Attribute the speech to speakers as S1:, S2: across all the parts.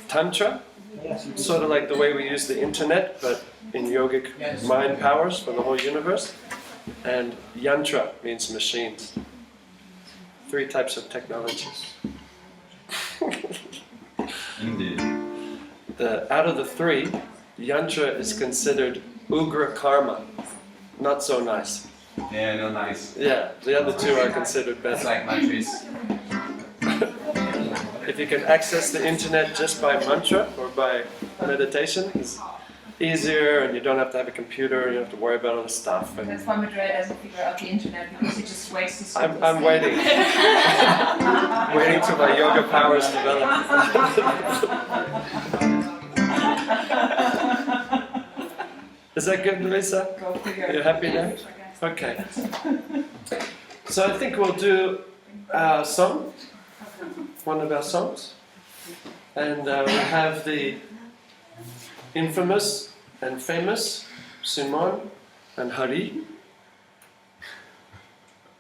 S1: Tantra, sort of like the way we use the internet, but in yogic mind powers for the whole universe. And Yantra means machines. 3 types of technologies.
S2: Indeed.
S1: Out of the 3, Yantra is considered Ugra Karma. Not so nice.
S2: Yeah, no, nice.
S1: Yeah, the other 2 are considered
S2: It's
S1: better.
S2: like mantras.
S1: If you can access the internet just by mantra or by meditation, it's easier and you don't have to have a computer, you don't have to worry about all the stuff. And
S3: That's why Madre doesn't figure out the internet, because he just waits to see.
S1: I'm waiting. Waiting till my yoga powers develop. Is that good, Lisa?
S3: Go figure.
S1: You happy now? Okay. So I think we'll do our song, one of our songs. And we have the infamous and famous Simon and Hari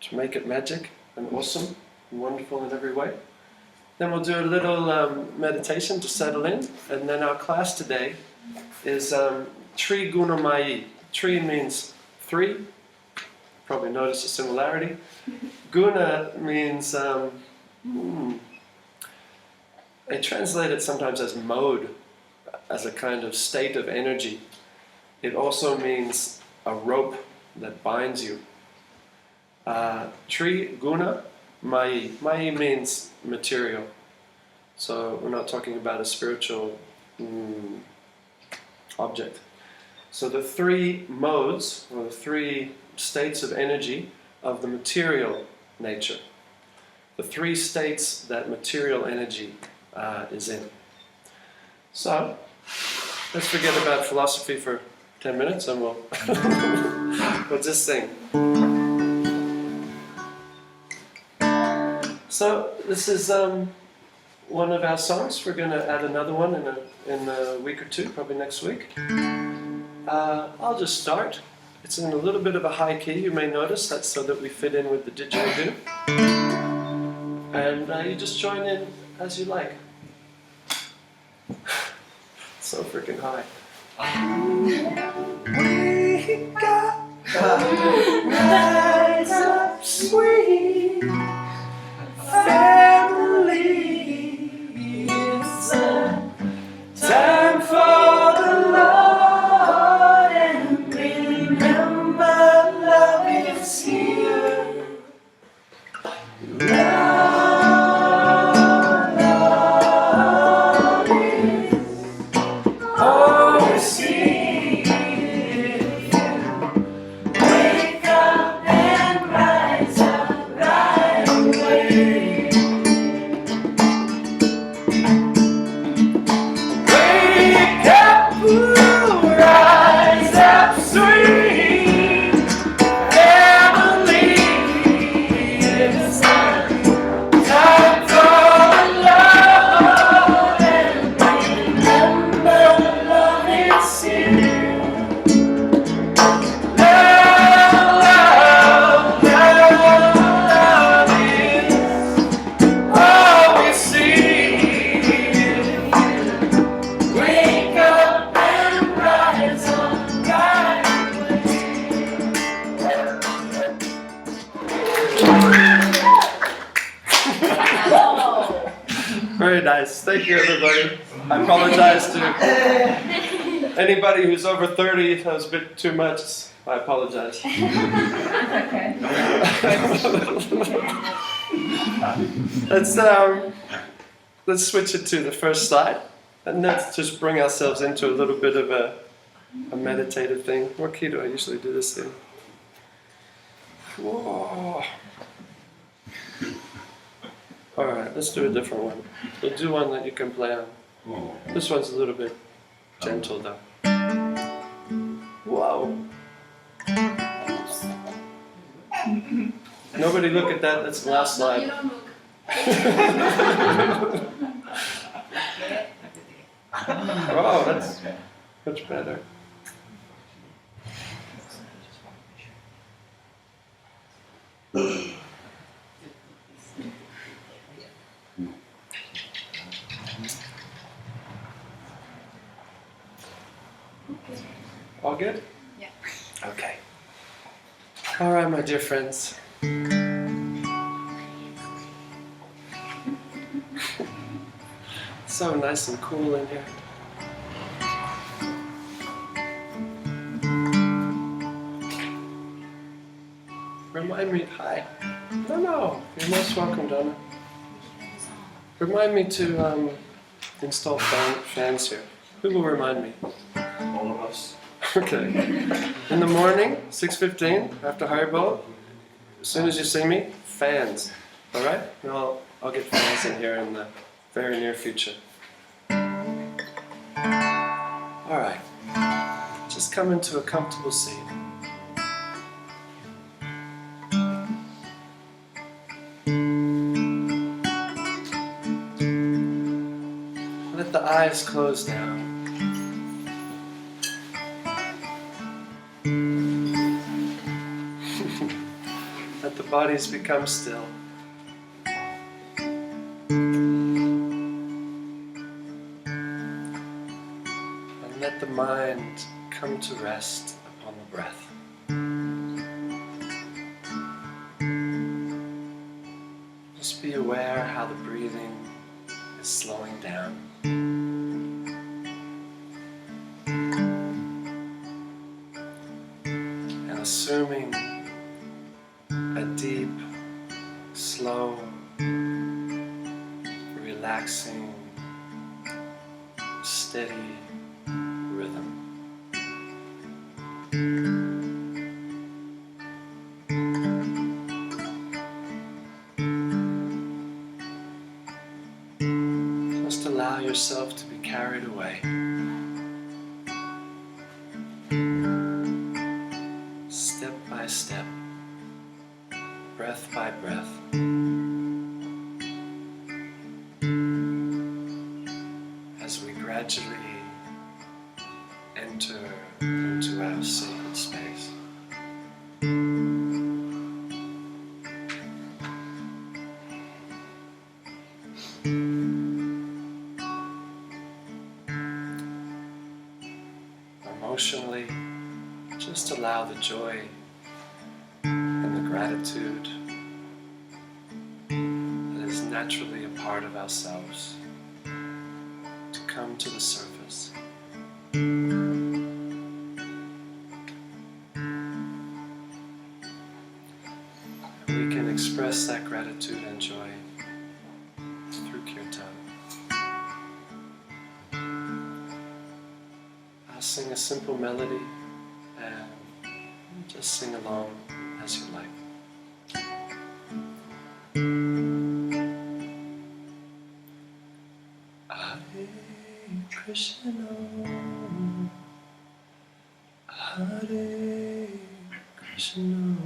S1: to make it magic and awesome and wonderful in every way. Then we'll do a little meditation to settle in, and then our class today is Tri Gunamayi. Tri means 3, probably notice a similarity. Guna means, they translate it sometimes as mode, as a kind of state of energy. It also means a rope that binds you. Tri Guna Mayi. Mayi means material. So we're not talking about a spiritual object. So the 3 modes, or the 3 states of energy of the material nature. The 3 states that material energy is in. So, let's forget about philosophy for 10 minutes and we'll just sing. So, this is one of our songs. We're going to add another one in a week or 2, probably next week. I'll just start. It's in a little bit of a high key, you may notice. That's so that we fit in with the didgeridoo. And you just join in as you like. So freaking high. Wake up, rise up, sweet family. It's time for the Lord, and remember, love is here. Very nice. Thank you, everybody. I apologize to anybody who's over 30. That was a bit too much. I apologize.
S3: Okay.
S1: Let's switch it to the first slide, and let's just bring ourselves into a little bit of a meditative thing. What key do I usually do this in? Whoa. All right, let's do a different one. We'll do one that you can play on. This one's a little bit gentle, though. Whoa. Nobody look at that. That's the last slide.
S3: You don't look.
S1: Oh, that's much better. All good?
S3: Yeah.
S1: Okay. All right, my dear friends. So nice and cool in here. Remind me, hi. No, you're most welcome, Donna. Remind me to install fans here. Who will remind me?
S2: All of us.
S1: Okay. In the morning, 6:15, after Haribo, as soon as you see me, fans. All right? And I'll get fans in here in the very near future. All right. Just come into a comfortable seat. Let the eyes close down. Let the bodies become still. And let the mind come to rest upon the breath. Just be aware how the breathing is slowing down. And assuming a deep, slow, relaxing, steady rhythm. Just allow yourself to be carried away. Step by step, breath by breath. As we gradually enter into our sacred space. Emotionally, just allow the joy and the gratitude that is naturally a part of ourselves to come to the surface. We can express that gratitude and joy through kirtan. I'll sing a simple melody and just sing along as you like. Hare Krishna, Hare Krishna,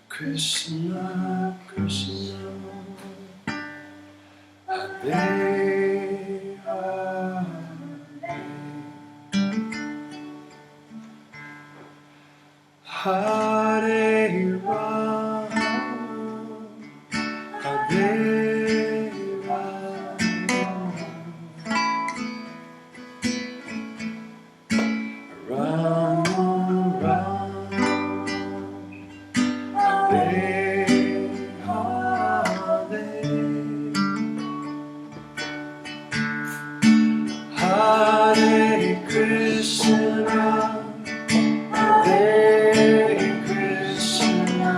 S1: Krishna Krishna, Hare Hare, Hare Rama, Hare Rama, Rama Rama, Hare Hare, Hare Krishna, Hare Krishna,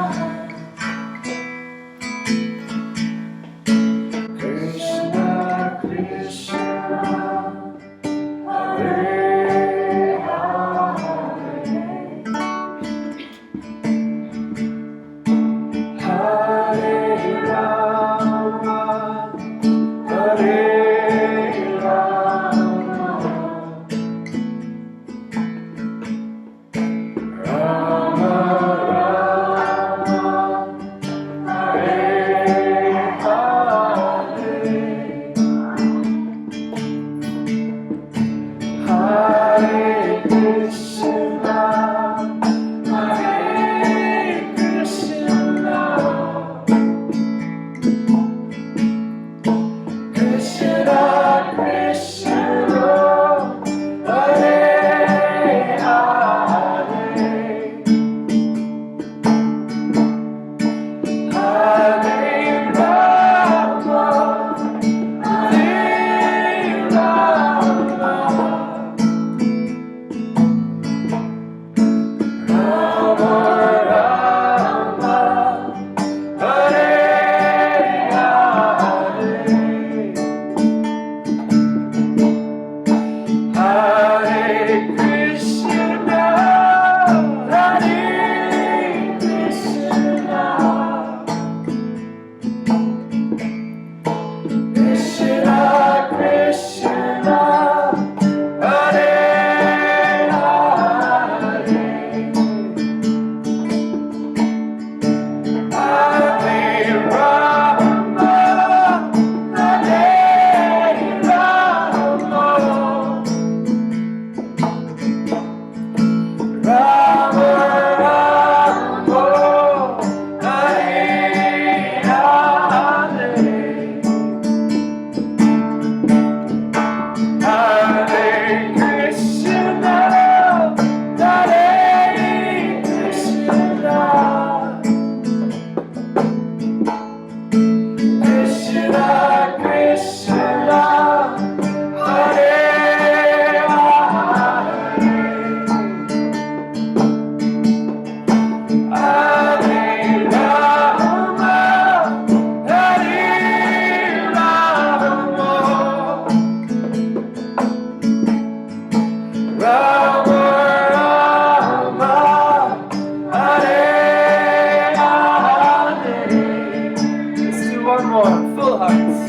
S1: One more, full hearts.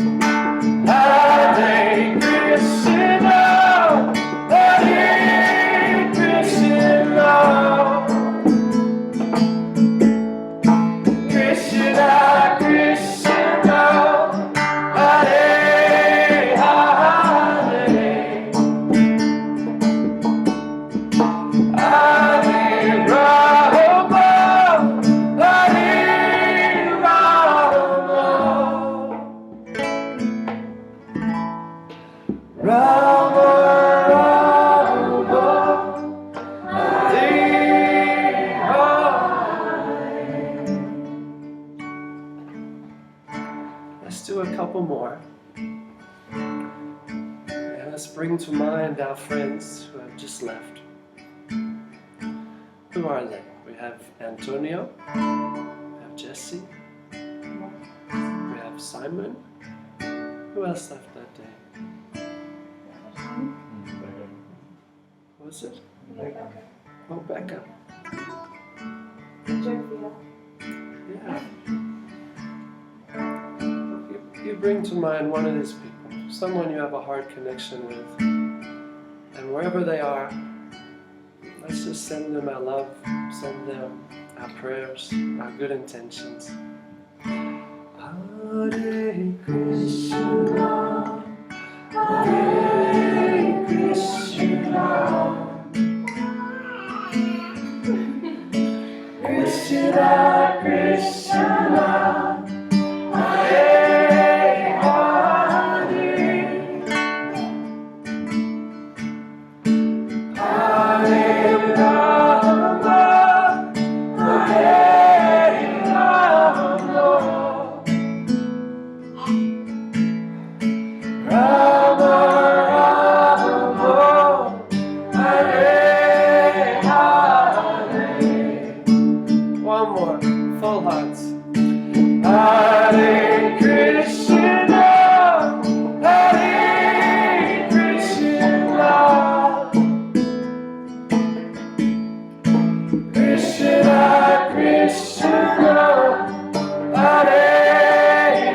S1: Hare Krishna, Hare Krishna, Krishna Krishna, Hare Hare, Hare Rama, Hare Rama, Rama Rama, Hare Hare. Let's do a couple more. And let's bring to mind our friends who have just left. Who are they? We have Antonio, we have Jesse, we have Simon. Who else left that day? What was it? Oh, Becca. Yeah. You bring to mind one of these people, someone you have a heart connection with, and wherever they are, let's just send them our love, send them our prayers, our good intentions. Hare Krishna, Hare Krishna, Krishna Krishna, Hare Hare, Hare Rama, Hare Rama, Rama Rama, Hare Hare. One more, full hearts. Hare Krishna, Hare Krishna, Krishna Krishna, Hare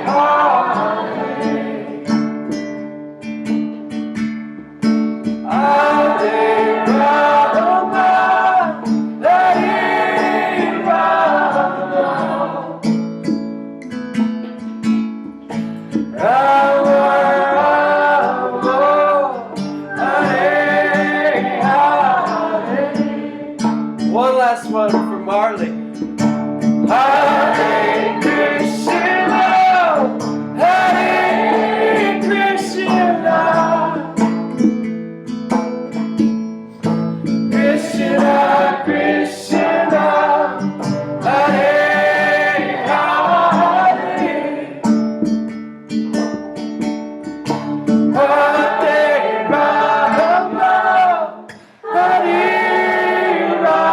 S1: Hare, Hare Rama, Hare Rama, Rama Rama, Hare Hare. One last one for Marley. Hare Krishna, Hare Krishna, Krishna Krishna, Hare Hare, Hare Rama, Hare Rama,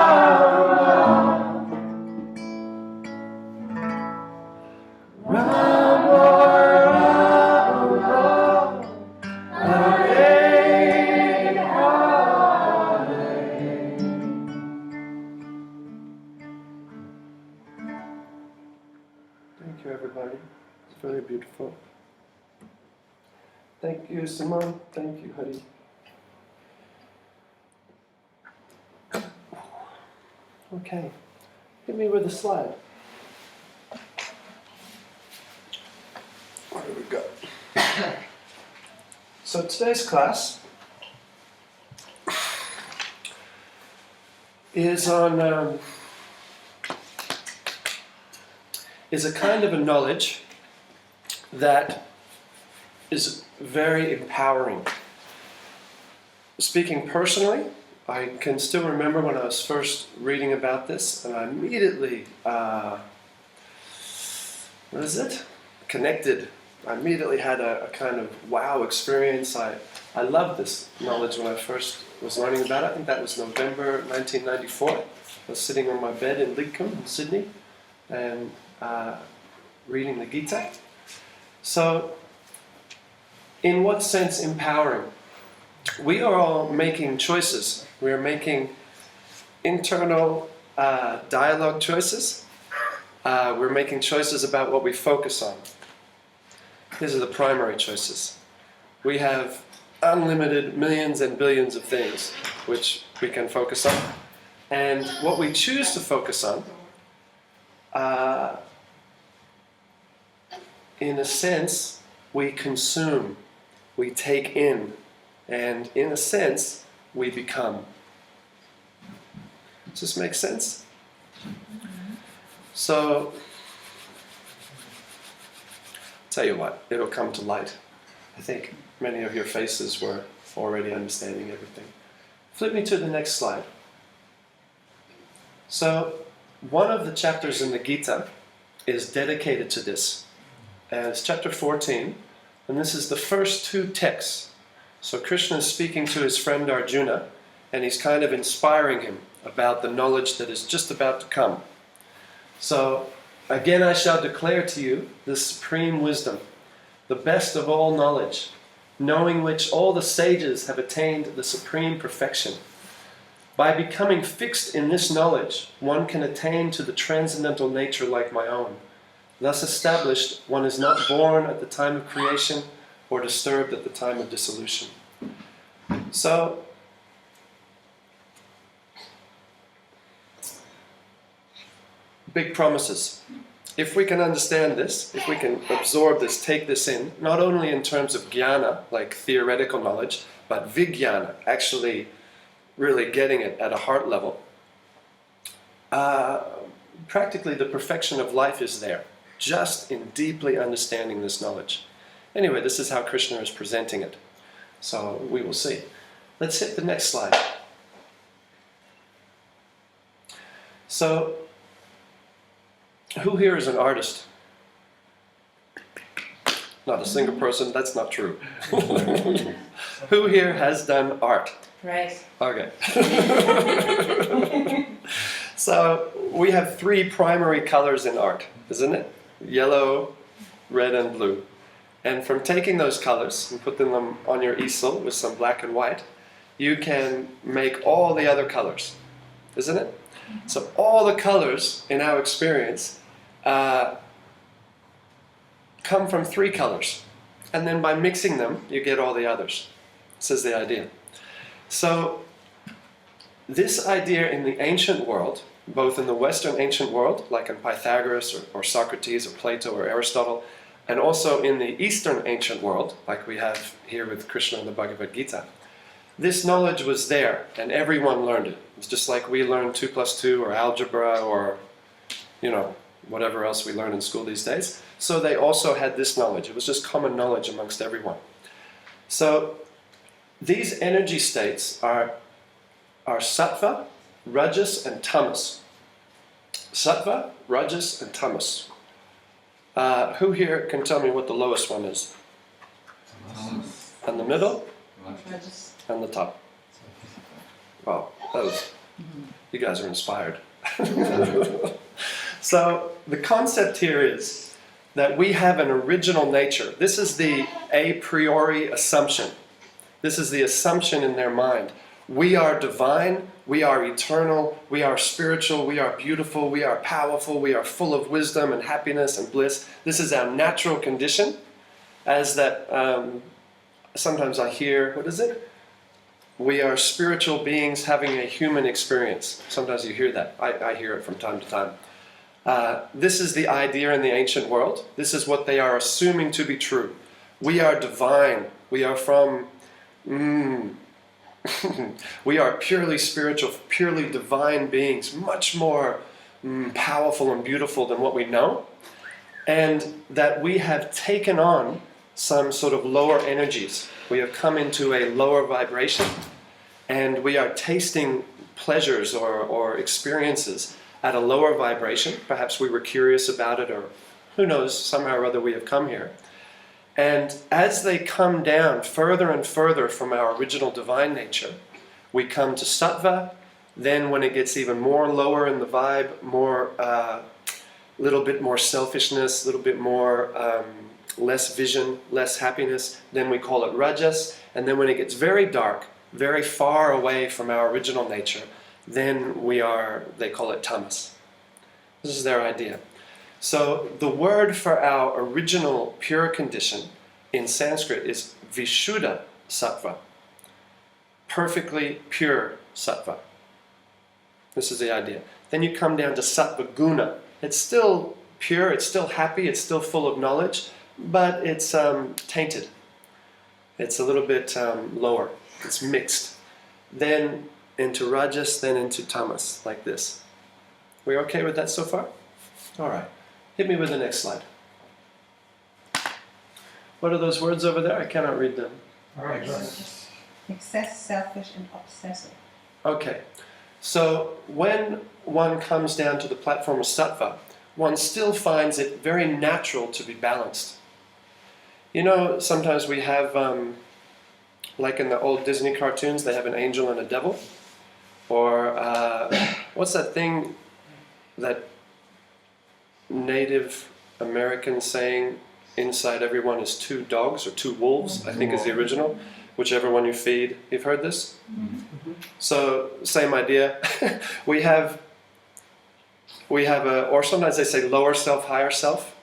S1: Rama Rama, Hare Hare. Thank you, everybody. It's very beautiful. Thank you, Simon. Thank you, Hari. Okay, hit me with a slide. Where do we go? So today's class is on is a kind of a knowledge that is very empowering. Speaking personally, I can still remember when I was first reading about this, and I immediately, connected. I immediately had a kind of wow experience. I loved this knowledge when I first was learning about it. I think that was November 1994. I was sitting on my bed in Lidcombe in Sydney and reading the Gita. So, in what sense empowering? We are all making choices. We are making internal dialogue choices. We're making choices about what we focus on. These are the primary choices. We have unlimited millions and billions of things which we can focus on. And what we choose to focus on, in a sense, we consume, we take in, and in a sense, we become. Does this make sense? So, tell you what, it'll come to light. I think many of your faces were already understanding everything. Flip me to the next slide. So, one of the chapters in the Gita is dedicated to this. And it's chapter 14, and this is the first two texts. So Krishna is speaking to his friend Arjuna, and he's kind of inspiring him about the knowledge that is just about to come. So, again I shall declare to you the supreme wisdom, the best of all knowledge, knowing which all the sages have attained the supreme perfection. By becoming fixed in this knowledge, one can attain to the transcendental nature like my own. Thus established, one is not born at the time of creation or disturbed at the time of dissolution. So, big promises. If we can understand this, if we can absorb this, take this in, not only in terms of jnana, like theoretical knowledge, but vijnana, actually really getting it at a heart level, practically the perfection of life is there, just in deeply understanding this knowledge. Anyway, this is how Krishna is presenting it. So we will see. Let's hit the next slide. So, who here is an artist? Not a single person, that's not true. Who here has done art?
S3: Right.
S1: Okay. So, we have three primary colors in art, isn't it? Yellow, red, and blue. And from taking those colors and putting them on your easel with some black and white, you can make all the other colors, isn't it? So all the colors in our experience come from three colors. And then by mixing them, you get all the others. This is the idea. So this idea in the ancient world, both in the Western ancient world, like in Pythagoras or Socrates or Plato or Aristotle, and also in the Eastern ancient world, like we have here with Krishna in the Bhagavad Gita, this knowledge was there, and everyone learned it. It's just like we learn 2 + 2 or algebra or, whatever else we learn in school these days. So they also had this knowledge. It was just common knowledge amongst everyone. So these energy states are sattva, rajas, and tamas. Sattva, rajas, and tamas. Who here can tell me what the lowest one is? And the middle? And the top. Wow, you guys are inspired. So the concept here is that we have an original nature. This is the a priori assumption. This is the assumption in their mind. We are divine, we are eternal, we are spiritual, we are beautiful, we are powerful, we are full of wisdom and happiness and bliss. This is our natural condition, as that sometimes I hear, what is it? We are spiritual beings having a human experience. Sometimes you hear that. I hear it from time to time. This is the idea in the ancient world. This is what they are assuming to be true. We are divine. We are from... we are purely spiritual, purely divine beings, much more powerful and beautiful than what we know. And that we have taken on some sort of lower energies. We have come into a lower vibration, and we are tasting pleasures or experiences at a lower vibration. Perhaps we were curious about it, or who knows, somehow or other we have come here. And as they come down further and further from our original divine nature, we come to sattva. Then when it gets even more lower in the vibe, more little bit more selfishness, a little bit more less vision, less happiness, then we call it rajas. And then when it gets very dark, very far away from our original nature, then they call it tamas. This is their idea. So the word for our original pure condition in Sanskrit is Vishuddha Sattva. Perfectly pure Sattva. This is the idea. Then you come down to Sattva Guna. It's still pure, it's still happy, it's still full of knowledge, but it's tainted. It's a little bit lower. It's mixed. Then into Rajas, then into Tamas, like this. We okay with that so far? All right. Hit me with the next slide. What are those words over there? I cannot read them.
S4: Excess, selfish, and obsessive.
S1: Okay. So when one comes down to the platform of Sattva, one still finds it very natural to be balanced. You know, sometimes we have, like in the old Disney cartoons, they have an angel and a devil. Or, what's that thing that Native American saying, inside everyone is two dogs or two wolves, I think is the original. Whichever one you feed. You've heard this? Mm-hmm. So, same idea. we have a, or sometimes they say lower self, higher self.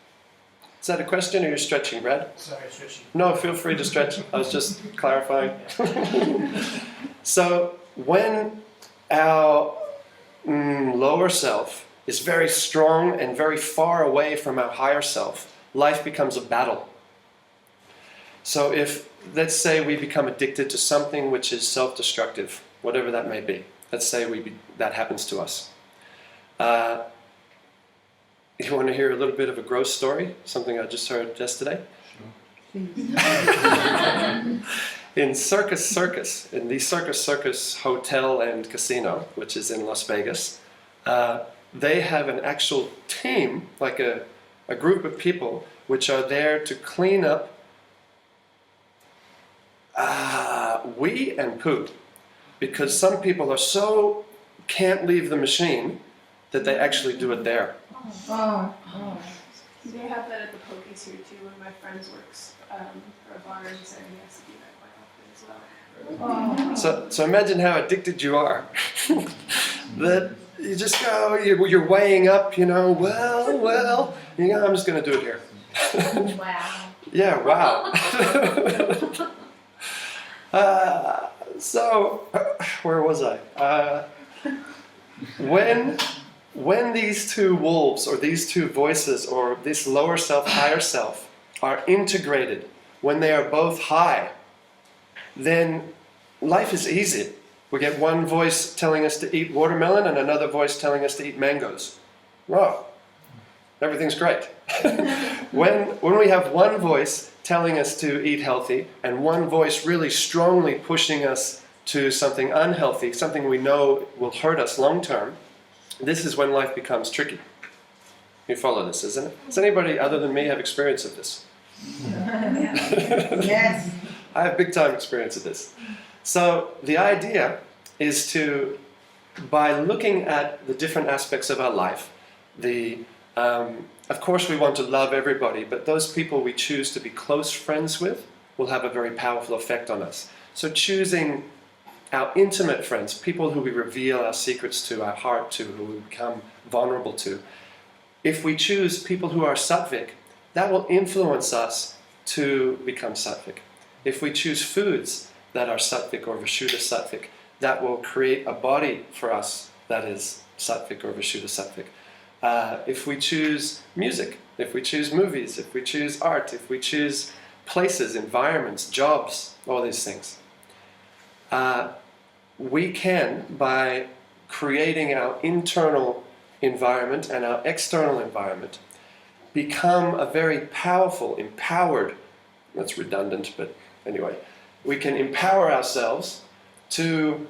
S1: Is that a question or you're stretching, Brad?
S5: Sorry, stretching.
S1: No, feel free to stretch. I was just clarifying. So, when our lower self is very strong and very far away from our higher self, life becomes a battle. So if, let's say we become addicted to something which is self-destructive, whatever that may be. Let's say that happens to us. You want to hear a little bit of a gross story? Something I just heard yesterday? In Circus, in the Circus Hotel and Casino, which is in Las Vegas, they have an actual team, like a group of people, which are there to clean up wee and poo. Because some people are so can't leave the machine that they actually do it there.
S4: Oh.
S6: They have that at the Pokies here too. One of my friends works for a bar and he said he has to do that quite often as well.
S1: So imagine how addicted you are. That you just go, you're weighing up, well, I'm just going to do it here.
S3: Wow.
S1: Yeah, wow. So, where was I? When these two wolves, or these two voices, or this lower self, higher self, are integrated, when they are both high, then life is easy. We get one voice telling us to eat watermelon and another voice telling us to eat mangoes. Wow, everything's great. When we have one voice telling us to eat healthy and one voice really strongly pushing us to something unhealthy, something we know will hurt us long term, this is when life becomes tricky. You follow this, isn't it? Does anybody other than me have experience of this?
S4: Yes.
S1: I have big time experience of this. So the idea is to, by looking at the different aspects of our life, of course we want to love everybody, but those people we choose to be close friends with will have a very powerful effect on us. So choosing our intimate friends, people who we reveal our secrets to, our heart to, who we become vulnerable to, if we choose people who are sattvic, that will influence us to become sattvic. If we choose foods that are sattvic or Vishuddha sattvic, that will create a body for us that is sattvic or Vishuddha sattvic. If we choose music, if we choose movies, if we choose art, if we choose places, environments, jobs, all these things, we can, by creating our internal environment and our external environment, become a very powerful, empowered, that's redundant, but anyway, we can empower ourselves to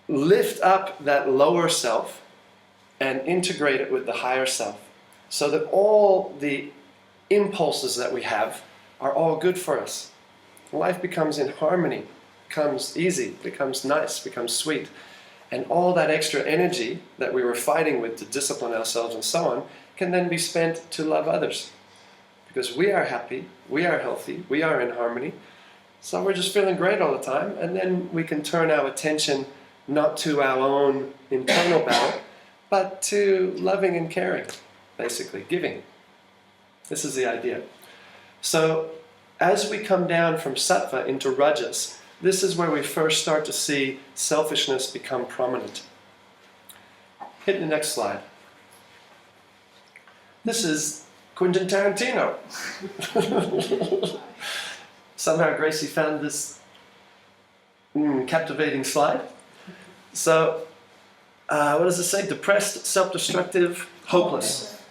S1: lift up that lower self and integrate it with the higher self, so that all the impulses that we have are all good for us. Life becomes in harmony, becomes easy, becomes nice, becomes sweet. And all that extra energy that we were fighting with to discipline ourselves and so on can then be spent to love others. Because we are happy, we are healthy, we are in harmony. So we're just feeling great all the time, and then we can turn our attention not to our own internal battle, but to loving and caring, basically, giving. This is the idea. So, as we come down from sattva into rajas, this is where we first start to see selfishness become prominent. Hit the next slide. This is Quentin Tarantino. Somehow Gracie found this captivating slide. So, what does it say? Depressed, self-destructive, hopeless.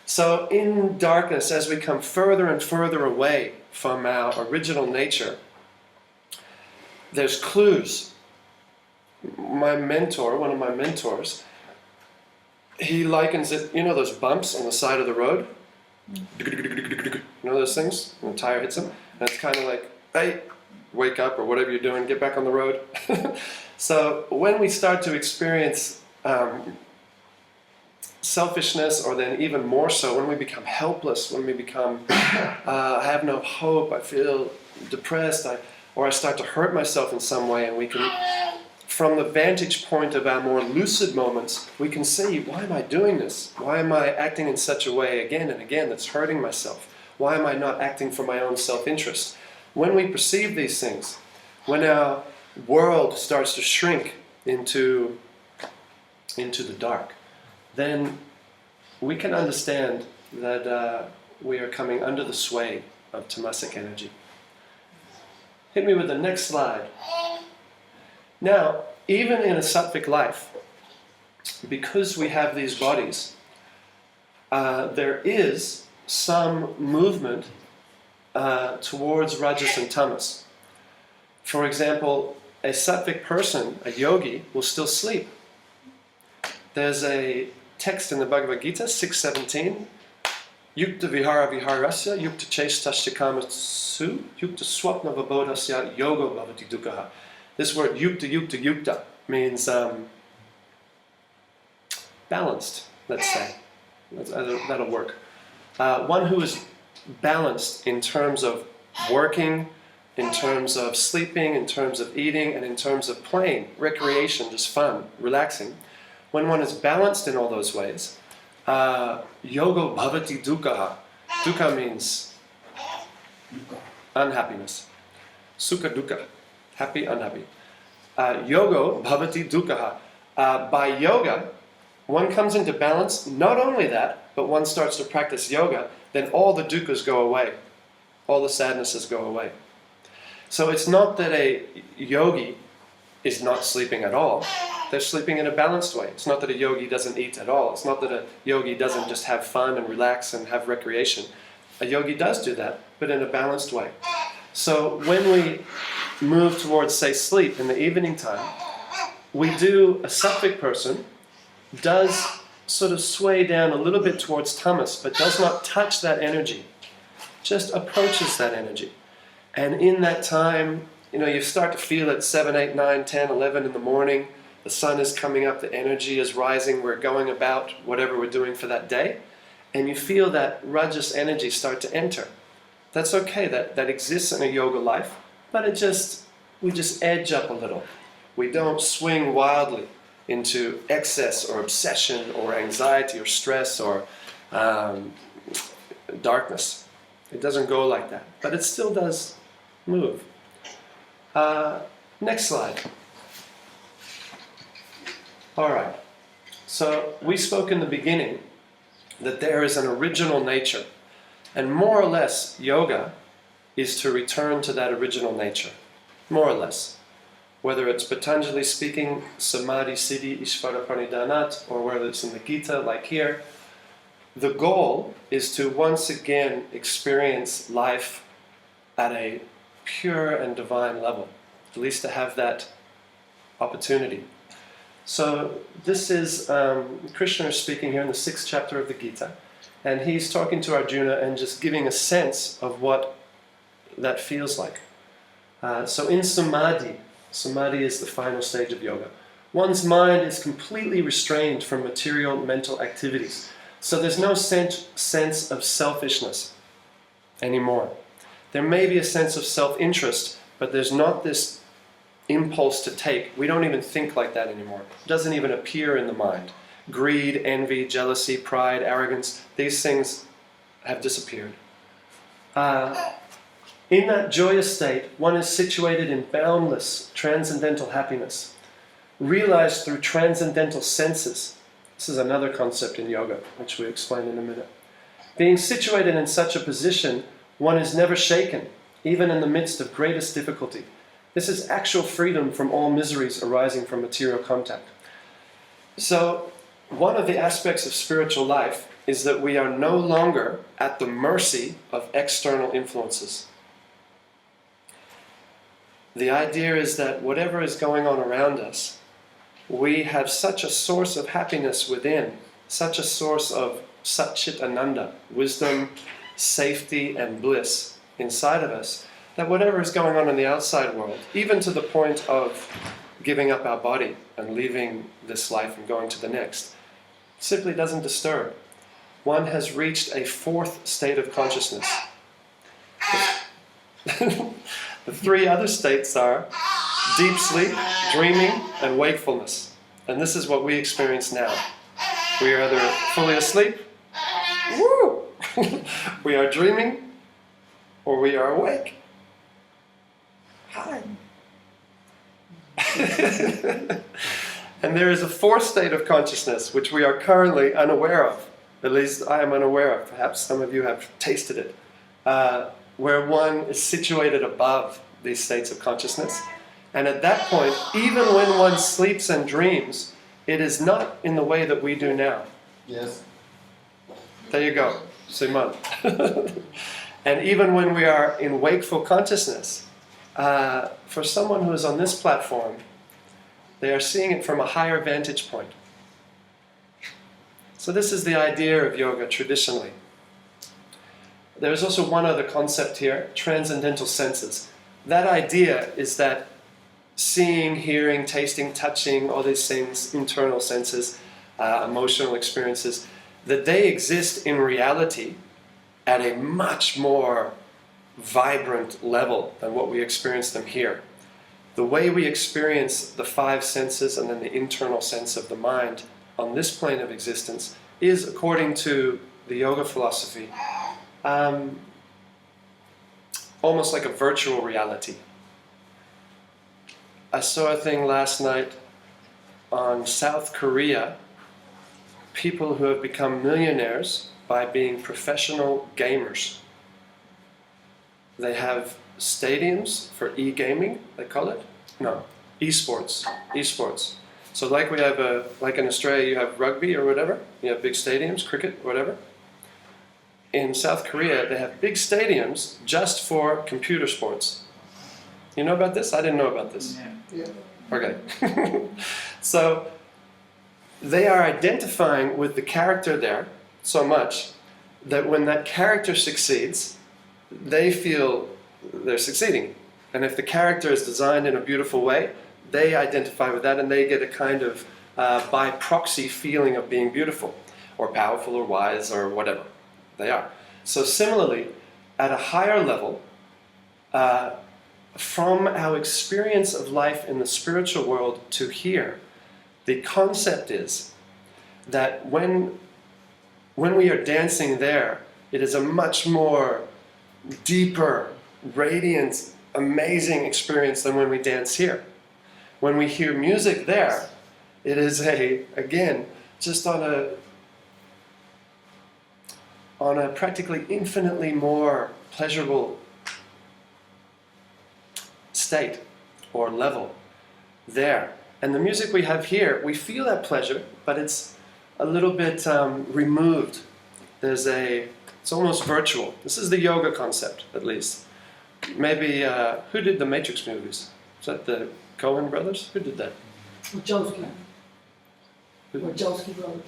S1: So in darkness, as we come further and further away from our original nature, there's clues. My mentor, one of my mentors, he likens it, you know those bumps on the side of the road? You know those things? When the tire hits them? And it's kind of like, hey, wake up or whatever you're doing, get back on the road. So when we start to experience selfishness, or then even more so, when we become helpless, when we become, I have no hope, I feel depressed, or I start to hurt myself in some way, and we can, from the vantage point of our more lucid moments, we can see, why am I doing this? Why am I acting in such a way again and again that's hurting myself? Why am I not acting for my own self-interest? When we perceive these things, when our world starts to shrink into the dark, then we can understand that we are coming under the sway of tamasic energy. Hit me with the next slide. Now, even in a sattvic life, because we have these bodies, there is some movement towards rajas and tamas. For example, a sattvic person, a yogi, will still sleep. There's a text in the Bhagavad Gita, 6:17, Yukta vihara viharasya, yukta chestasya kamasu, yukta swapna vabodhasya yogo bhavati dukkha. This word yukta means balanced, let's say. That'll work. One who is balanced in terms of working, in terms of sleeping, in terms of eating, and in terms of playing, recreation, just fun, relaxing. When one is balanced in all those ways, yogo bhavati dukkha. Dukkha means unhappiness. Sukha dukkha, happy, unhappy. Yogo bhavati dukkha. By yoga, one comes into balance. Not only that, but one starts to practice yoga, then all the dukkhas go away. All the sadnesses go away. So it's not that a yogi is not sleeping at all. They're sleeping in a balanced way. It's not that a yogi doesn't eat at all. It's not that a yogi doesn't just have fun and relax and have recreation. A yogi does do that, but in a balanced way. So when we move towards, say, sleep in the evening time, we do, a sattvic person does sort of sway down a little bit towards tamas, but does not touch that energy. Just approaches that energy. And in that time, you start to feel it 7, 8, 9, 10, 11 in the morning. The sun is coming up, the energy is rising, we're going about whatever we're doing for that day. And you feel that rajas energy start to enter. That's okay, that exists in a yoga life, but we just edge up a little. We don't swing wildly into excess or obsession or anxiety or stress or darkness. It doesn't go like that, but it still does move. Next slide. All right. So we spoke in the beginning that there is an original nature, and more or less yoga is to return to that original nature, more or less. Whether it's Patanjali speaking, Samadhi, Siddhi, Ishvara Pranidhanat, or whether it's in the Gita, like here, the goal is to once again experience life at a pure and divine level, at least to have that opportunity. So this is Krishna speaking here in the 6th chapter of the Gita, and he's talking to Arjuna and just giving a sense of what that feels like. So in Samadhi is the final stage of yoga. One's mind is completely restrained from material mental activities. So there's no sense of selfishness anymore. There may be a sense of self-interest, but there's not this impulse to take. We don't even think like that anymore. It doesn't even appear in the mind. greed, envy, jealousy, pride, arrogance, these things have disappeared. In that joyous state, one is situated in boundless transcendental happiness, realized through transcendental senses. This is another concept in yoga, which we explain in a minute. Being situated in such a position, one is never shaken, even in the midst of greatest difficulty. This is actual freedom from all miseries arising from material contact. So, one of the aspects of spiritual life is that we are no longer at the mercy of external influences. The idea is that whatever is going on around us, we have such a source of happiness within, such a source of Satchit Ananda, wisdom, safety, and bliss inside of us, that whatever is going on in the outside world, even to the point of giving up our body and leaving this life and going to the next, simply doesn't disturb. One has reached a fourth state of consciousness. The three other states are deep sleep, dreaming, and wakefulness. And this is what we experience now. We are either fully asleep, woo! We are dreaming, or we are awake. Hi. And there is a fourth state of consciousness which we are currently unaware of. At least I am unaware of. Perhaps some of you have tasted it. Where one is situated above these states of consciousness. And at that point, even when one sleeps and dreams, it is not in the way that we do now.
S5: Yes.
S1: There you go, Simon. And even when we are in wakeful consciousness, for someone who is on this platform, they are seeing it from a higher vantage point. So this is the idea of yoga traditionally. There is also one other concept here, transcendental senses. That idea is that seeing, hearing, tasting, touching, all these things, internal senses, emotional experiences, that they exist in reality at a much more vibrant level than what we experience them here. The way we experience the five senses and then the internal sense of the mind on this plane of existence is, according to the yoga philosophy, almost like a virtual reality. I saw a thing last night on South Korea, people who have become millionaires by being professional gamers. They have stadiums for e-gaming, they call it? No, esports. So like we have like in Australia you have rugby or whatever, you have big stadiums, cricket, whatever. In South Korea they have big stadiums just for computer sports. You know about this? I didn't know about this.
S5: Yeah.
S1: Okay. So they are identifying with the character there so much that when that character succeeds, they feel they're succeeding. And if the character is designed in a beautiful way, they identify with that and they get a kind of by proxy feeling of being beautiful or powerful or wise or whatever they are. So similarly, at a higher level, from our experience of life in the spiritual world to here, the concept is that when we are dancing there, it is a much more deeper, radiant, amazing experience than when we dance here. When we hear music there, it is again, just on a practically infinitely more pleasurable state or level there. And the music we have here, we feel that pleasure, but it's a little bit removed. It's almost virtual. This is the yoga concept, at least. Maybe, who did the Matrix movies? Was that the Coen brothers? Who did that?
S7: Wachowski. Wachowski brothers.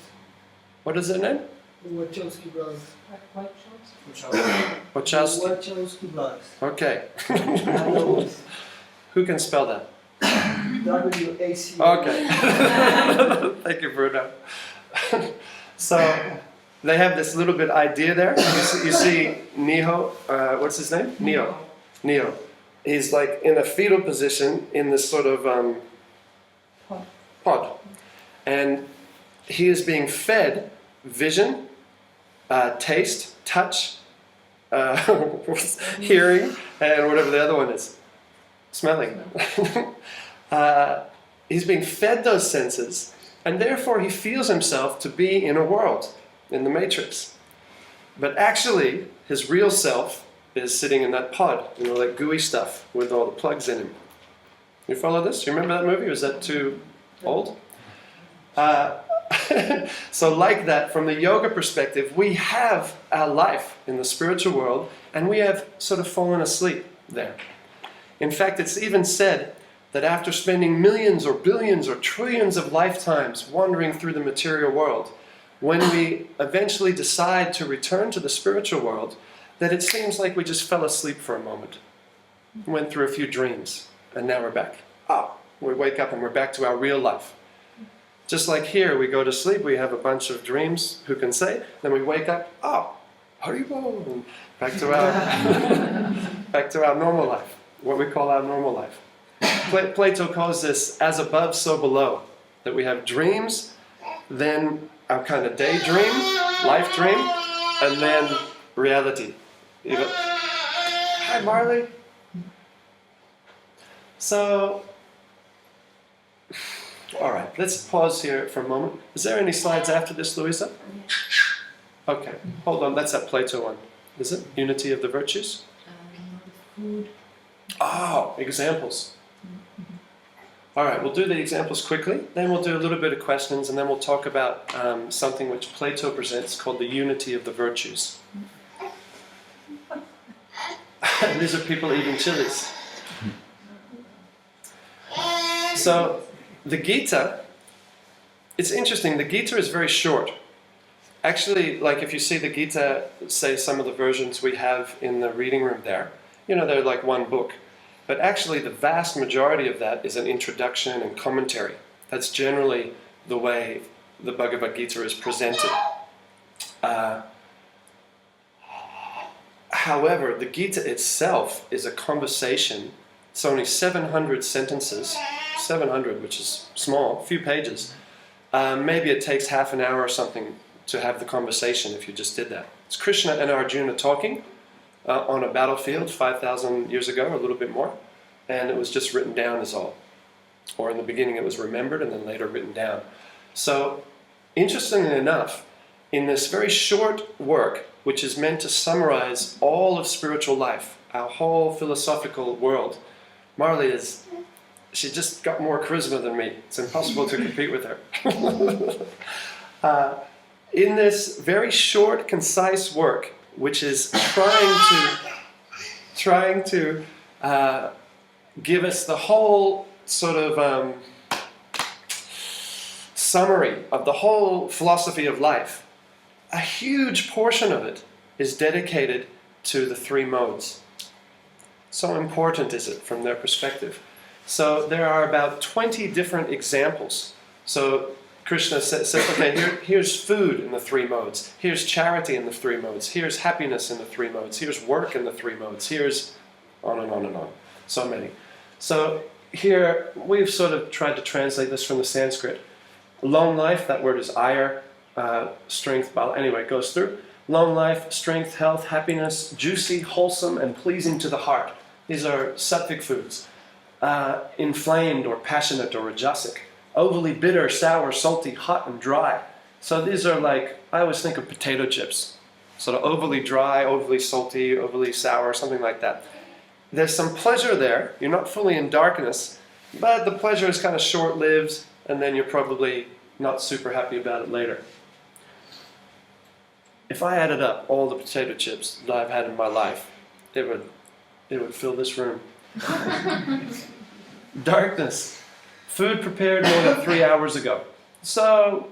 S1: What is their name?
S7: The Wachowski brothers.
S1: Wachowski.
S7: Wachowski brothers.
S1: Okay.
S7: W-A-C.
S1: Who can spell that? Okay. Thank you, Bruno. So, they have this little bit idea there. You see Neo, what's his name? Neo. He's like in a fetal position in this sort of pod. And he is being fed vision, taste, touch, hearing, and whatever the other one is, smelling. He's being fed those senses, and therefore he feels himself to be in a world, in the matrix. But actually, his real self is sitting in that pod, that gooey stuff with all the plugs in him. You follow this? You remember that movie? Was that too old? So like that, from the yoga perspective, we have our life in the spiritual world, and we have sort of fallen asleep there. In fact, it's even said that after spending millions or billions or trillions of lifetimes wandering through the material world, when we eventually decide to return to the spiritual world, that it seems like we just fell asleep for a moment, went through a few dreams, and now we're back. We wake up and we're back to our real life. Just like here, we go to sleep, we have a bunch of dreams, who can say? Then we wake up, Haribo, and back to our normal life, what we call our normal life. Plato calls this as above, so below, that we have dreams, then our kind of daydream, life dream, and then reality. Hi, Marley. So, all right, let's pause here for a moment. Is there any slides after this, Louisa? Okay, hold on, that's that Plato one. Is it? Unity of the Virtues?
S4: Food.
S1: Oh, examples. All right, we'll do the examples quickly, then we'll do a little bit of questions, and then we'll talk about something which Plato presents called the unity of the virtues. These are people eating chilies. So, the Gita, it's interesting, the Gita is very short. Actually, like if you see the Gita, say some of the versions we have in the reading room there, they're like one book. But actually the vast majority of that is an introduction and commentary. That's generally the way the Bhagavad Gita is presented. However, the Gita itself is a conversation. It's only 700 sentences, 700, which is small, a few pages. Maybe it takes half an hour or something to have the conversation if you just did that. It's Krishna and Arjuna talking on a battlefield 5,000 years ago, a little bit more, and it was just written down as all. Or in the beginning it was remembered and then later written down. So, interestingly enough, in this very short work, which is meant to summarize all of spiritual life, our whole philosophical world, Marley she just got more charisma than me. It's impossible to compete with her. In this very short, concise work, which is trying to give us the whole sort of summary of the whole philosophy of life, a huge portion of it is dedicated to the three modes. So important is it from their perspective. So there are about 20 different examples. So Krishna says, okay, here's food in the three modes. Here's charity in the three modes. Here's happiness in the three modes. Here's work in the three modes. Here's on and on and on. So many. So here, we've sort of tried to translate this from the Sanskrit. Long life, that word is ire, strength, anyway, it goes through. Long life, strength, health, happiness, juicy, wholesome, and pleasing to the heart. These are sattvic foods. Inflamed or passionate or rajasic. Overly bitter, sour, salty, hot, and dry. So these are like, I always think of potato chips. Sort of overly dry, overly salty, overly sour, something like that. There's some pleasure there. You're not fully in darkness, but the pleasure is kind of short-lived, and then you're probably not super happy about it later. If I added up all the potato chips that I've had in my life, it would fill this room. Darkness. Food prepared more than 3 hours ago. So,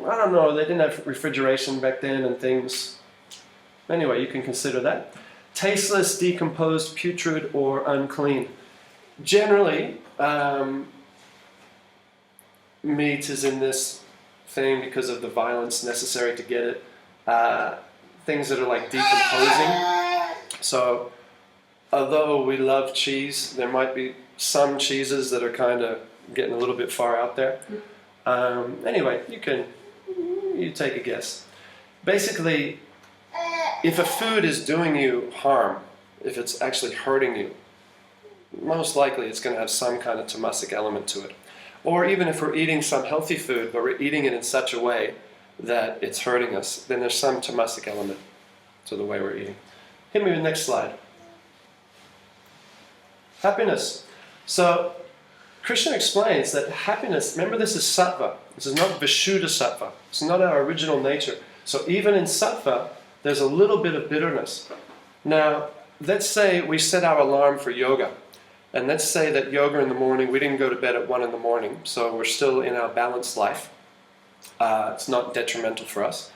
S1: I don't know, they didn't have refrigeration back then and things. Anyway, you can consider that. Tasteless, decomposed, putrid, or unclean. Generally, meat is in this thing because of the violence necessary to get it. Things that are like decomposing. So, although we love cheese, there might be some cheeses that are kind of getting a little bit far out there. Anyway, you can You take a guess. Basically, if a food is doing you harm, if it's actually hurting you, most likely it's going to have some kind of tamasic element to it. Or even if we're eating some healthy food, but we're eating it in such a way that it's hurting us, then there's some tamasic element to the way we're eating. Hit me with the next slide. Happiness. So, Krishna explains that happiness, remember this is sattva. This is not Vishuddha sattva. It's not our original nature. So even in sattva, there's a little bit of bitterness. Now, let's say we set our alarm for yoga. And let's say that yoga in the morning, we didn't go to bed at 1 in the morning, so we're still in our balanced life. It's not detrimental for us.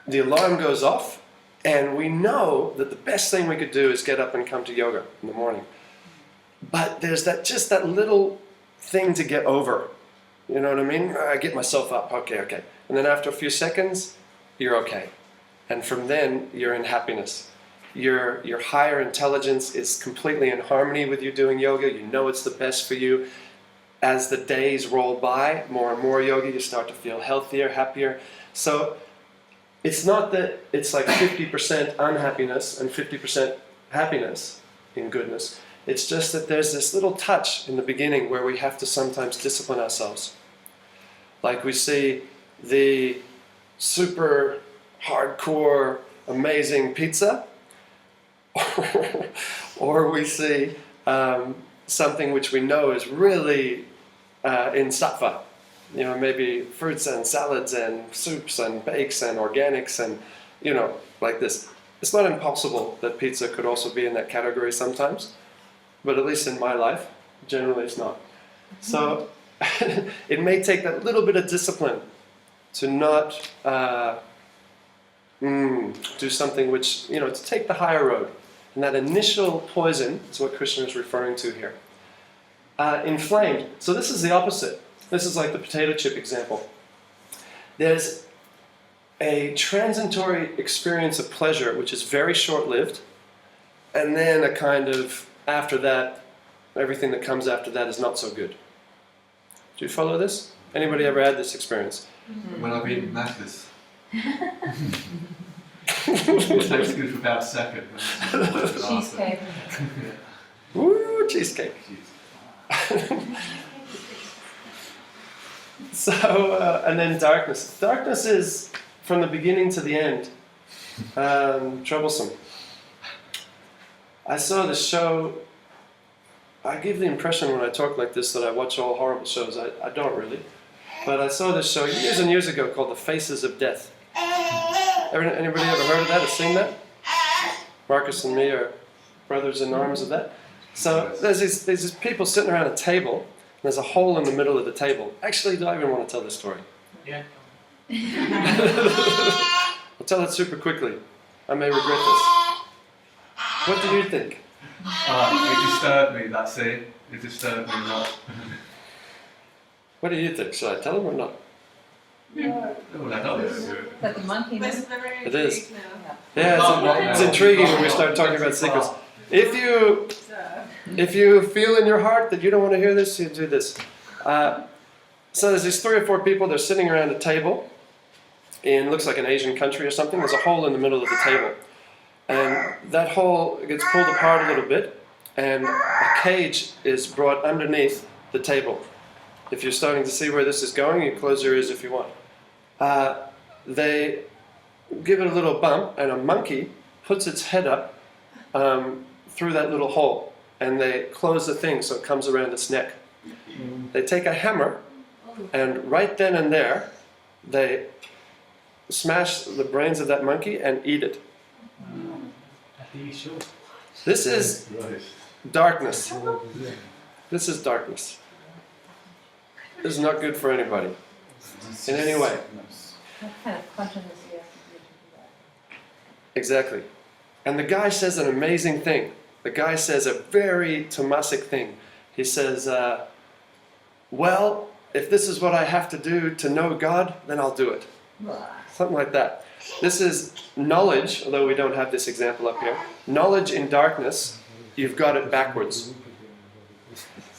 S1: The alarm goes off, and we know that the best thing we could do is get up and come to yoga in the morning. But there's just that little thing to get over. You know what I mean? I get myself up, okay. And then after a few seconds, you're okay. And from then, you're in happiness. Your higher intelligence is completely in harmony with you doing yoga. You know it's the best for you. As the days roll by, more and more yoga, you start to feel healthier, happier. So it's not that it's like 50% unhappiness and 50% happiness in goodness. It's just that there's this little touch in the beginning where we have to sometimes discipline ourselves. Like we see the super hardcore, amazing pizza, or we see something which we know is really in sattva. You know, maybe fruits and salads and soups and bakes and organics and, you know, like this. It's not impossible that pizza could also be in that category sometimes, but at least in my life, generally it's not. So it may take that little bit of discipline to not do something which, you know, to take the higher road. And that initial poison is what Krishna is referring to here. Inflamed. So this is the opposite. This is like the potato chip example. There's a transitory experience of pleasure which is very short-lived, and then a kind of, after that, everything that comes after that is not so good. Do you follow this? Anybody ever had this experience?
S2: When I've eaten Macca's. It tastes good for about a second.
S3: Cheesecake.
S1: Woo, cheesecake. So, and then darkness. Darkness is, from the beginning to the end, troublesome. I saw the show, I give the impression when I talk like this that I watch all horrible shows. I don't really. But I saw this show years and years ago called The Faces of Death. Anybody ever heard of that or seen that? Marcus and me are brothers in arms of that. So there's these people sitting around a table. And there's a hole in the middle of the table. Actually, do I even want to tell this story?
S7: Yeah.
S1: I'll tell it super quickly. I may regret this. What do you think?
S2: It disturbed me, that scene. It disturbed me a lot.
S1: What do you think? Should I tell him or not?
S2: Oh, I don't listen to it.
S3: Is that the monkey?
S6: This
S3: one?
S6: is the very
S1: It is.
S6: intrigued now.
S1: Yeah, it's intriguing when we start talking about secrets. If you feel in your heart that you don't want to hear this, you do this. So there's these 3 or 4 people, they're sitting around a table in, looks like an Asian country or something. There's a hole in the middle of the table. And that hole gets pulled apart a little bit, and a cage is brought underneath the table. If you're starting to see where this is going, you close your ears if you want. They give it a little bump, and a monkey puts its head up through that little hole, and they close the thing so it comes around its neck. They take a hammer, and right then and there, they smash the brains of that monkey and eat it. This is darkness. This is darkness. This is not good for anybody, in any way.
S3: What kind of consciousness do you have to do that?
S1: Exactly. And the guy says an amazing thing. The guy says a very tamasic thing. He says, well, if this is what I have to do to know God, then I'll do it. Something like that. This is knowledge, although we don't have this example up here. Knowledge in darkness, you've got it backwards.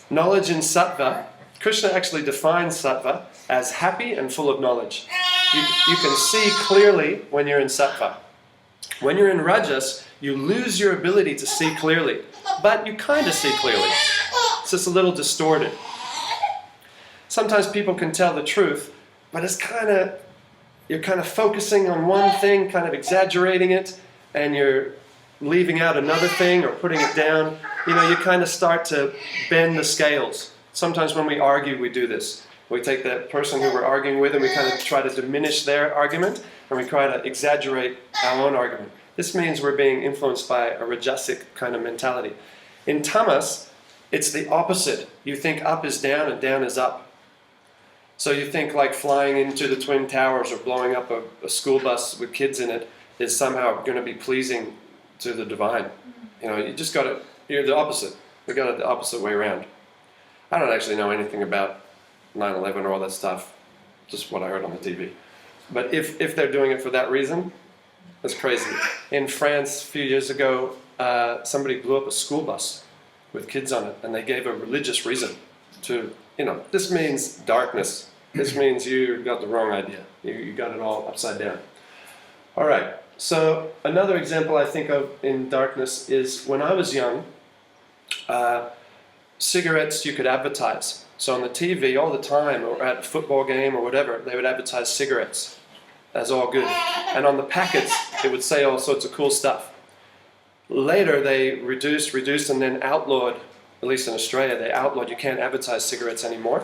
S1: Knowledge in sattva Krishna actually defines sattva as happy and full of knowledge. You can see clearly when you're in sattva. When you're in rajas, you lose your ability to see clearly, but you kind of see clearly. It's just a little distorted. Sometimes people can tell the truth, but you're kind of focusing on one thing, kind of exaggerating it, and you're leaving out another thing or putting it down. You know, you kind of start to bend the scales. Sometimes when we argue, we do this. We take that person who we're arguing with and we kind of try to diminish their argument, and we try to exaggerate our own argument. This means we're being influenced by a rajasic kind of mentality. In tamas, it's the opposite. You think up is down and down is up. So you think like flying into the Twin Towers or blowing up a school bus with kids in it is somehow going to be pleasing to the divine. You know, you're the opposite. We got it the opposite way around. I don't actually know anything about 9/11 or all that stuff, just what I heard on the TV. But if they're doing it for that reason, that's crazy. In France, a few years ago, somebody blew up a school bus with kids on it, and they gave a religious reason to, this means darkness. This means you got the wrong idea. You got it all upside down. All right, so another example I think of in darkness is when I was young, cigarettes you could advertise. So on the TV all the time, or at a football game or whatever, they would advertise cigarettes. That's all good. And on the packets, it would say all sorts of cool stuff. Later they reduced, and then outlawed, at least in Australia, they outlawed, you can't advertise cigarettes anymore.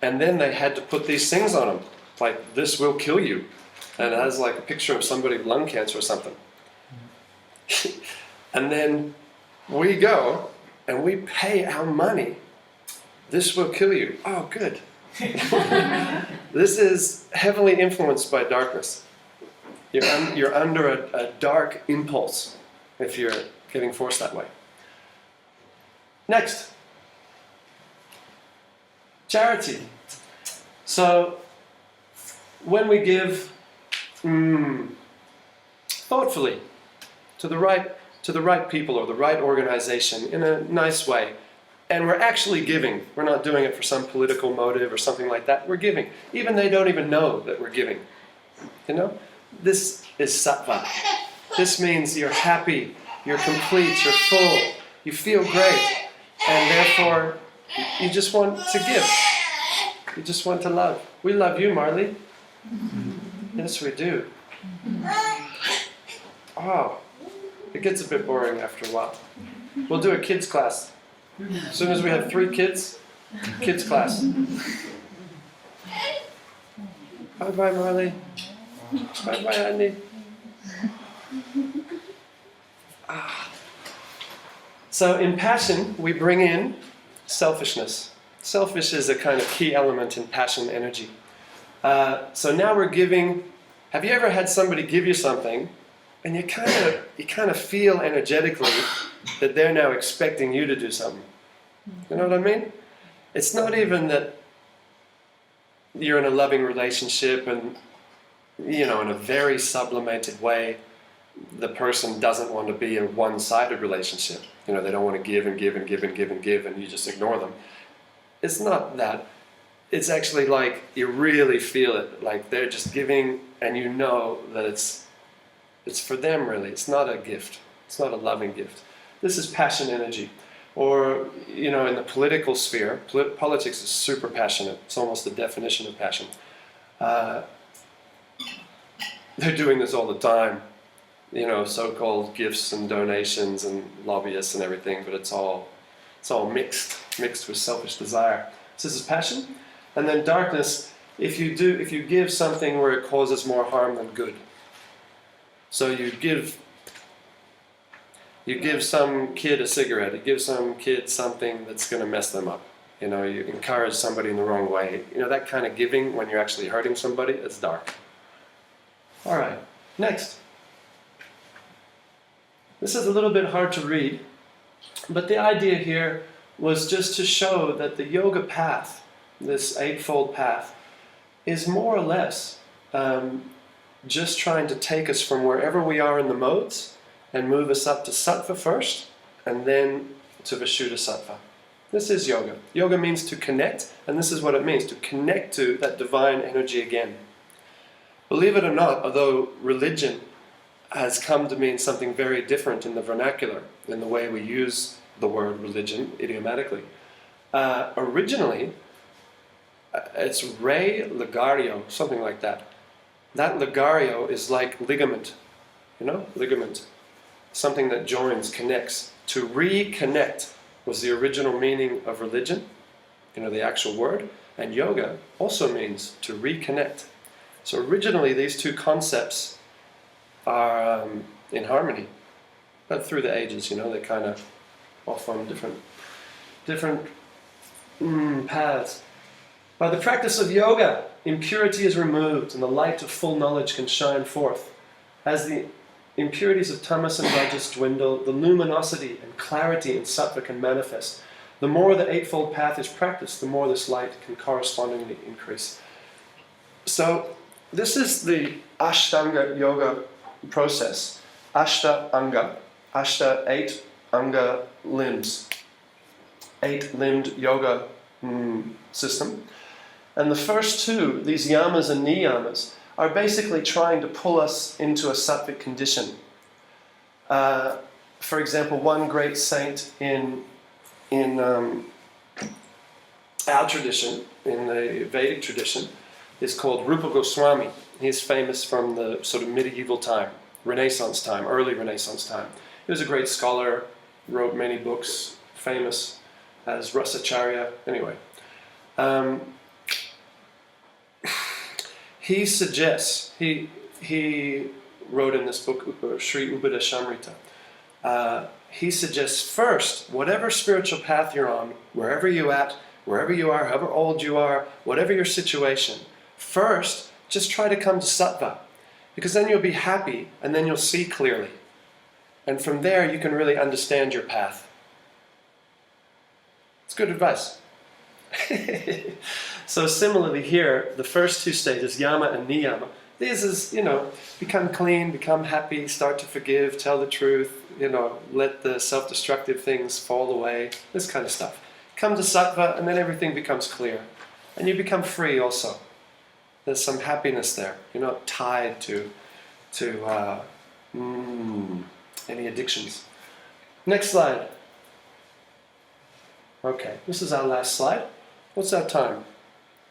S1: And then they had to put these things on them, like, this will kill you. And it has like a picture of somebody with lung cancer or something. And then we go and we pay our money. This will kill you. Oh, good. This is heavily influenced by darkness. You're under a dark impulse if you're getting forced that way. Next. Charity. So, when we give thoughtfully to the right people or the right organization in a nice way, and we're actually giving. We're not doing it for some political motive or something like that. We're giving. Even they don't even know that we're giving. This is sattva. This means you're happy, you're complete, you're full, you feel great, and therefore you just want to give. You just want to love. We love you, Marley. Yes, we do. Oh, it gets a bit boring after a while. We'll do a kids class. As soon as we have 3 kids, kids class. Bye-bye, Marley. Bye-bye, honey. So in passion, we bring in selfishness. Selfish is a kind of key element in passion energy. So now we're giving. Have you ever had somebody give you something, and you kind of feel energetically that they're now expecting you to do something? You know what I mean? It's not even that you're in a loving relationship and, in a very sublimated way, the person doesn't want to be in a one-sided relationship. They don't want to give and give and give and give and give, and you just ignore them. It's not that. It's actually like you really feel it, like they're just giving, and you know that it's for them really. It's not a gift. It's not a loving gift. This is passion energy. Or, in the political sphere, politics is super passionate. It's almost the definition of passion. They're doing this all the time. So-called gifts and donations and lobbyists and everything, but it's all mixed with selfish desire. So this is passion. And then darkness, if you give something where it causes more harm than good. So you give some kid a cigarette, you give some kid something that's going to mess them up. You encourage somebody in the wrong way. That kind of giving when you're actually hurting somebody, it's dark. All right, next. This is a little bit hard to read, but the idea here was just to show that the yoga path, this eightfold path, is more or less just trying to take us from wherever we are in the modes and move us up to sattva first, and then to Vishuddha sattva. This is yoga. Yoga means to connect, and this is what it means, to connect to that divine energy again. Believe it or not, although religion has come to mean something very different in the vernacular, in the way we use the word religion idiomatically, originally it's re ligario, something like that. That ligario is like ligament, ligament, something that joins, connects. To reconnect was the original meaning of religion, the actual word, and yoga also means to reconnect. So originally these two concepts are in harmony, but through the ages, they kind of off on different paths. By the practice of yoga, impurity is removed and the light of full knowledge can shine forth. As the impurities of tamas and rajas dwindle, the luminosity and clarity in sattva can manifest. The more the Eightfold Path is practiced, the more this light can correspondingly increase. So this is the Ashtanga yoga process. Ashta anga, ashta, 8 anga limbs, 8-limbed yoga system. And the first two, these yamas and niyamas, are basically trying to pull us into a sattvic condition. For example, one great saint in our tradition, in the Vedic tradition, is called Rupa Goswami. He's famous from the sort of medieval time, Renaissance time, early Renaissance time. He was a great scholar, wrote many books, famous as Rasacharya. Anyway, he suggests, he wrote in this book, Sri Upadeshamrita, he suggests first, whatever spiritual path you're on, wherever you are, however old you are, whatever your situation, first, just try to come to sattva, because then you'll be happy and then you'll see clearly. And from there you can really understand your path. It's good advice. So similarly here, the first two stages, yama and niyama, these is, become clean, become happy, start to forgive, tell the truth, let the self-destructive things fall away, this kind of stuff. Come to sattva and then everything becomes clear. And you become free also. There's some happiness there. You're not tied to any addictions. Next slide. Okay, this is our last slide. What's our time?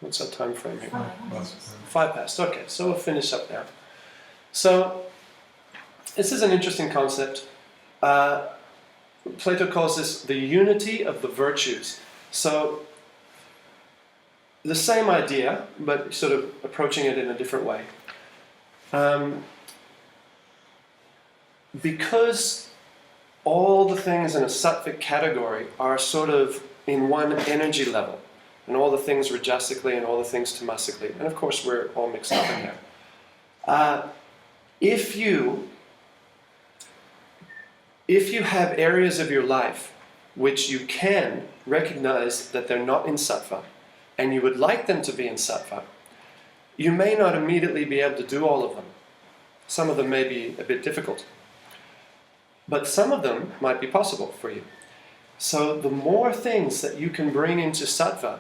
S1: What's our time frame here? 5 past. Okay, so we'll finish up now. So, this is an interesting concept. Plato calls this the unity of the virtues. So, the same idea, but sort of approaching it in a different way. Because all the things in a sattvic category are sort of in one energy level, and all the things rajasically and all the things tamasically, and of course we're all mixed up in there. If you have areas of your life which you can recognize that they're not in sattva, and you would like them to be in sattva, you may not immediately be able to do all of them. Some of them may be a bit difficult. But some of them might be possible for you. So the more things that you can bring into sattva,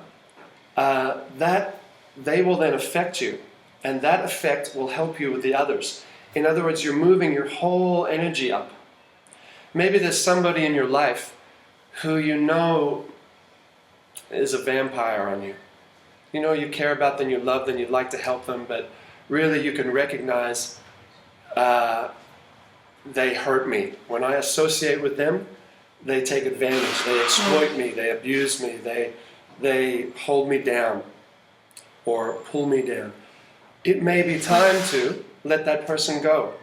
S1: that they will then affect you, and that effect will help you with the others. In other words, you're moving your whole energy up. Maybe there's somebody in your life who is a vampire on you. You care about them, you love them, you'd like to help them, but really you can recognize they hurt me. When I associate with them, they take advantage, they exploit me, they abuse me, they hold me down or pull me down. It may be time to let that person go.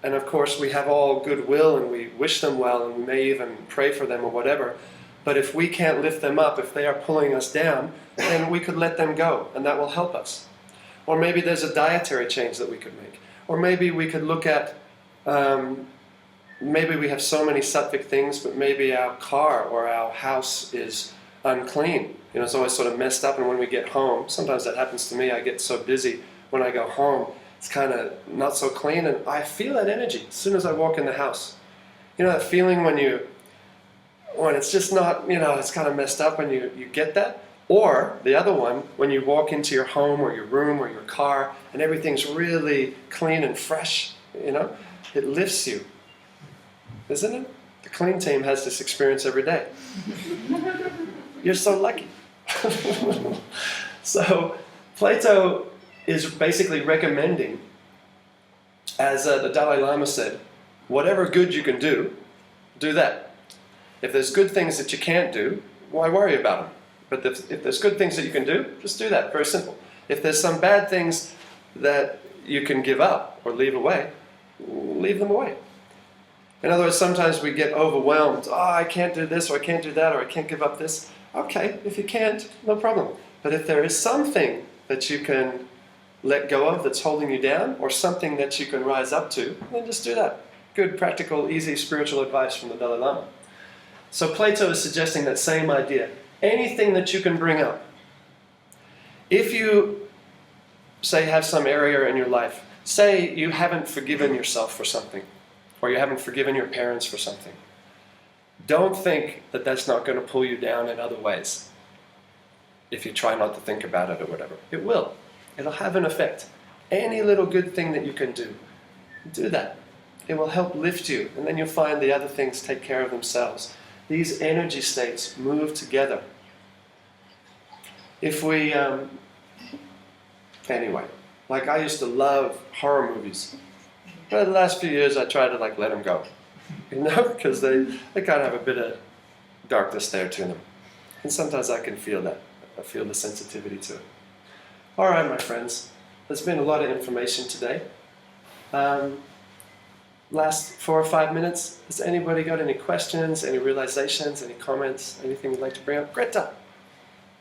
S1: And of course we have all goodwill and we wish them well and we may even pray for them or whatever. But if we can't lift them up, if they are pulling us down, then we could let them go and that will help us. Or maybe there's a dietary change that we could make. Or maybe we could look at maybe we have so many sattvic things, but maybe our car or our house is unclean. It's always sort of messed up, and when we get home, sometimes that happens to me, I get so busy when I go home, it's kind of not so clean, and I feel that energy as soon as I walk in the house. That feeling when you when it's just not, it's kind of messed up and you get that. Or the other one, when you walk into your home or your room or your car and everything's really clean and fresh, it lifts you. Isn't it? The clean team has this experience every day. You're so lucky. So Plato is basically recommending, as the Dalai Lama said, whatever good you can do that. If there's good things that you can't do, why worry about them? But if there's good things that you can do, just do that. Very simple. If there's some bad things that you can give up or leave away, leave them away. In other words, sometimes we get overwhelmed. Oh, I can't do this, or I can't do that, or I can't give up this. Okay, if you can't, no problem. But if there is something that you can let go of that's holding you down, or something that you can rise up to, then just do that. Good, practical, easy spiritual advice from the Dalai Lama. So Plato is suggesting that same idea. Anything that you can bring up. If you, say, have some area in your life, say you haven't forgiven yourself for something, or you haven't forgiven your parents for something, don't think that that's not going to pull you down in other ways. If you try not to think about it or whatever. It will. It'll have an effect. Any little good thing that you can do that. It will help lift you, and then you'll find the other things take care of themselves. These energy states move together. If we, anyway, like I used to love horror movies. But the last few years I try to let them go. Because they kind of have a bit of darkness there to them. And sometimes I can feel that. I feel the sensitivity to it. All right, my friends. There's been a lot of information today. Last 4 or 5 minutes. Has anybody got any questions, any realizations, any comments, anything you'd like to bring up? Greta!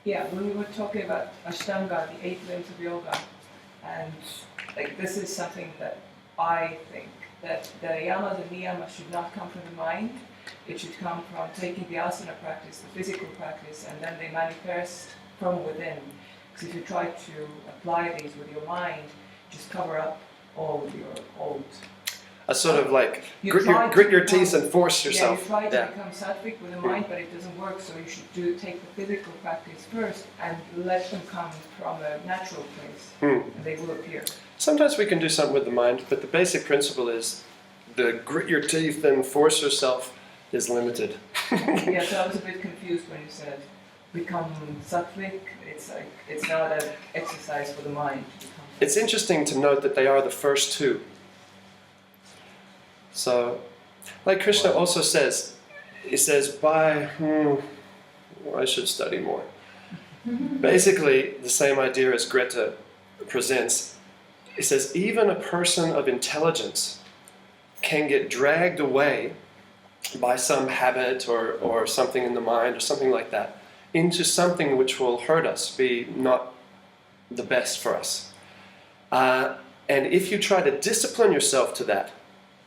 S5: Yeah, when we were talking about Ashtanga, the 8 limbs of yoga, and this is something that I think that the yamas and niyamas should not come from the mind. It should come from taking the asana practice, the physical practice, and then they manifest from within. Because if you try to apply these with your mind, just cover up all of your old.
S1: A sort of
S5: You
S1: grit your teeth and force yourself.
S5: Yeah, you try to become sattvic with the mind, but it doesn't work. So you should take the physical practice first and let them come from a natural place, and they will appear.
S1: Sometimes we can do something with the mind, but the basic principle is the grit your teeth and force yourself is limited.
S5: Yeah, so I was a bit confused when you said become sattvic. It's not an exercise for the mind.
S1: It's interesting to note that they are the first two. So, like Krishna also says, he says, I should study more. Basically, the same idea as Greta presents. He says, even a person of intelligence can get dragged away by some habit or something in the mind or something like that into something which will hurt us, be not the best for us. And if you try to discipline yourself to that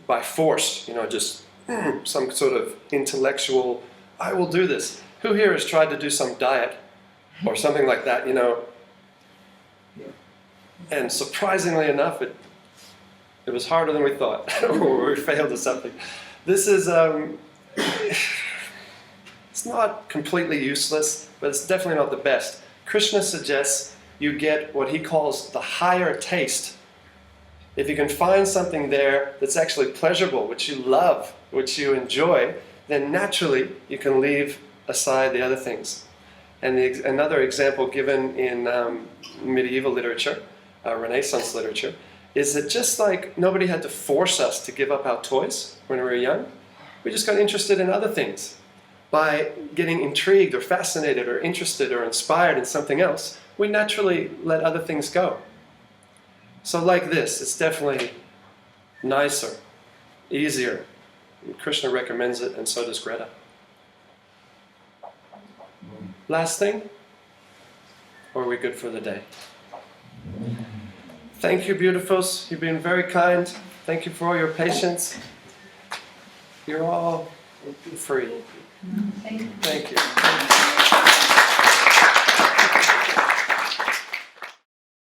S1: by force, just some sort of intellectual, I will do this. Who here has tried to do some diet or something like that, And surprisingly enough, it was harder than we thought, or we failed at something. This is, it's not completely useless, but it's definitely not the best. Krishna suggests you get what he calls the higher taste. If you can find something there that's actually pleasurable, which you love, which you enjoy, then naturally you can leave aside the other things. And another example given in medieval literature, Renaissance literature, is that just like nobody had to force us to give up our toys when we were young, we just got interested in other things. By getting intrigued or fascinated or interested or inspired in something else, we naturally let other things go. So like this, it's definitely nicer, easier. Krishna recommends it, and so does Greta. Last thing? Or are we good for the day? Thank you, beautifuls. You've been very kind. Thank you for all your patience. You're all free.
S4: Thank you.
S1: Thank you.